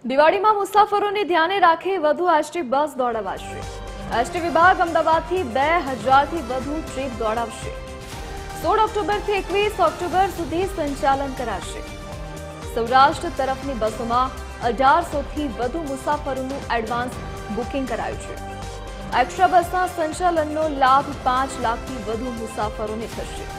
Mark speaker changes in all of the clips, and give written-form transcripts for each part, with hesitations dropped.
Speaker 1: દિવાળીમાં મુસાફરોને ધ્યાને રાખી વધુ એસટી બસ દોડાવાશે। એસટી વિભાગ અમદાવાદથી 2000થી વધુ ટ્રીપ દોડાવશે। 16 ઓક્ટોબરથી 21 ઓક્ટોબર સુધી સંચાલન કરાશે। સૌરાષ્ટ્ર તરફની બસોમાં 1800થી વધુ મુસાફરોનું એડવાન્સ બુકિંગ કરાયું છે। એક્સ્ટ્રા બસના સંચાલનનો લાભ 5 લાખથી વધુ મુસાફરોને થશે।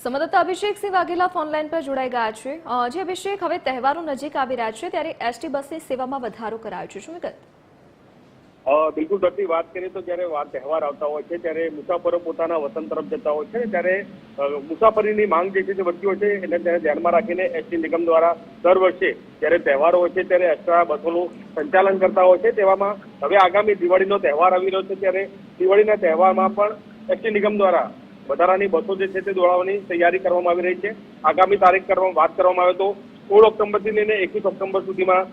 Speaker 1: સંવાદદાતા અભિષેક સિંહ વાઘેલા ફોનલાઈન પર જોડાઈ ગયા છે। જે અભિષેક, હવે તહેવારો નજીક આવી રહ્યા છે ત્યારે એસટી બસની સેવામાં વધારો કરાયો છે, શું વિગત?
Speaker 2: બિલકુલ ધરતી, વાત કરીએ તો જ્યારે તહેવાર આવતા હોય છે ત્યારે મુસાફરો પોતાના વતન તરફ જતા હોય છે, ત્યારે મુસાફરીની માંગ જે છે તે વધતી હોય છે, એટલે તેને ધ્યાનમાં રાખીને એસટી નિગમ દ્વારા દર વર્ષે જ્યારે તહેવારો હોય છે ત્યારે એક્સ્ટ્રા બસોનું સંચાલન કરતા હોય છે। તેવામાં હવે આગામી દિવાળીનો તહેવાર આવી રહ્યો છે ત્યારે દિવાળીના તહેવારમાં પણ એસટી નિગમ દ્વારા વધારાની બસો જે છે તે દોડાવવાની તૈયારી કરવામાં આવી રહી છે। આગામી તારીખ વાત કરવામાં આવે તો 16 ઓક્ટોબરથી લઈને 21 ઓક્ટોબર સુધીમાં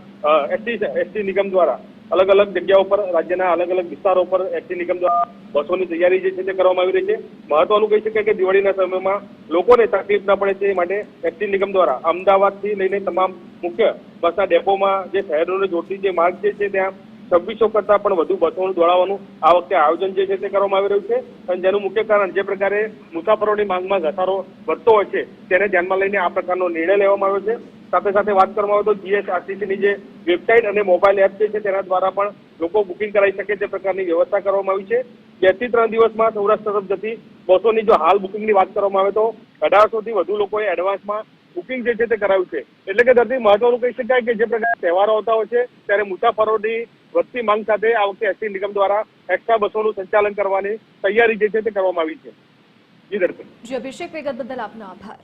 Speaker 2: એસટી નિગમ દ્વારા અલગ અલગ જગ્યાઓ પર, રાજ્યના અલગ અલગ વિસ્તારો પર એસટી નિગમ દ્વારા બસોની તૈયારી જે છે તે કરવામાં આવી રહી છે। મહત્વનું કહી શકાય કે દિવાળીના સમયમાં લોકોને તકલીફ ન પડે તે માટે એસટી નિગમ દ્વારા અમદાવાદથી લઈને તમામ મુખ્ય બસના ડેપોમાં જે શહેરોને જોડતી જે માર્ગ છે ત્યાં 2600 કરતા પણ વધુ બસોનું દોડાવવાનું આ વખતે આયોજન જે છે તે કરવામાં આવી રહ્યું છે। અને જેનું મુખ્ય કારણ જે પ્રકારે મુસાફરોની માંગમાં ઘટાડો વધતો હોય છે તેને ધ્યાનમાં લઈને આ પ્રકારનો નિર્ણય લેવામાં આવ્યો છે। સાથે સાથે વાત કરવામાં આવે તો જીએસઆરટીસીની જે વેબસાઇટ અને મોબાઈલ એપ છે તેના દ્વારા પણ લોકો બુકિંગ કરાવી શકે તે પ્રકારની વ્યવસ્થા કરવામાં આવી છે। 2 થી 3 દિવસમાં સૌરાષ્ટ્ર તરફ જતી બસોની જો હાલ બુકિંગની વાત કરવામાં આવે તો 1800થી વધુ લોકોએ એડવાન્સમાં બુકિંગ જે છે તે કરાવ્યું છે। એટલે કે ધરતી, મહત્વનું કહી શકાય કે જે પ્રકારે તહેવારો આવતા હોય છે ત્યારે મુસાફરોની વધતી માંગ સાથે આ વખતે એસટી નિગમ દ્વારા એક્સ્ટ્રા બસોનું સંચાલન કરવાની તૈયારી જે છે તે કરવામાં આવી છે। જી ધરતી।
Speaker 1: જી અભિષેક, વિગત બદલ આપનો આભાર।